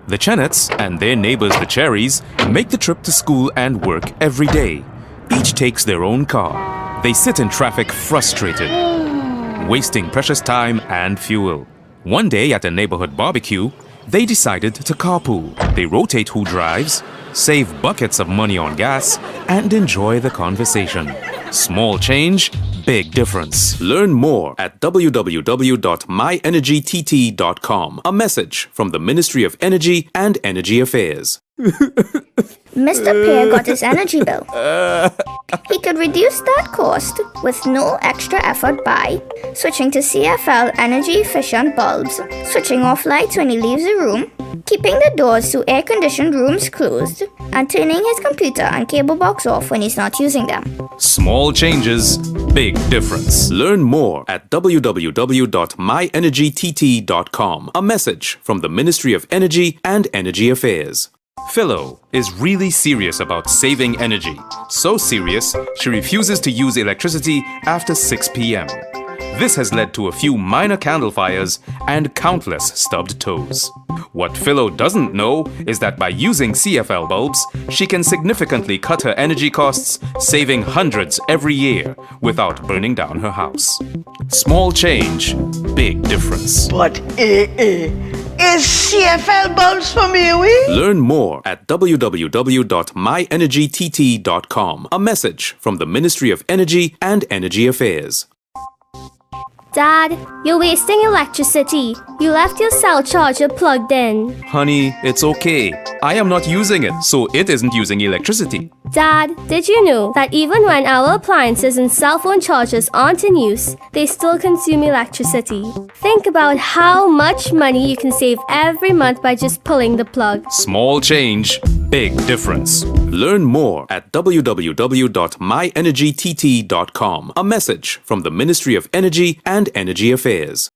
The Chennets and their neighbors the Cherries make the trip to school and work every day. Each takes their own car. They sit in traffic frustrated, wasting precious time and fuel. One day at a neighborhood barbecue, they decided to carpool. They rotate who drives, save buckets of money on gas, and enjoy the conversation. Small change, big difference. Learn more at www.myenergytt.com. A message from the Ministry of Energy and Energy Affairs. Mr. Pierre got his energy bill. He could reduce that cost with no extra effort by switching to CFL energy-efficient bulbs, switching off lights when he leaves the room, keeping the doors to air-conditioned rooms closed, and turning his computer and cable box off when he's not using them. Small changes, big difference. Learn more at www.myenergytt.com. A message from the Ministry of Energy and Energy Affairs. Philo is really serious about saving energy. So serious, she refuses to use electricity after 6 p.m. This has led to a few minor candle fires and countless stubbed toes. What Philo doesn't know is that by using CFL bulbs, she can significantly cut her energy costs, saving hundreds every year without burning down her house. Small change, big difference. But is CFL bulbs for me, we? Learn more at www.myenergytt.com. A message from the Ministry of Energy and Energy Affairs. Dad, you're wasting electricity. You left your cell charger plugged in. Honey, it's okay. I am not using it, so it isn't using electricity. Dad, did you know that even when our appliances and cell phone chargers aren't in use, they still consume electricity? Think about how much money you can save every month by just pulling the plug. Small change, big difference. Learn more at www.myenergytt.com. A message from the Ministry of Energy and Energy Affairs.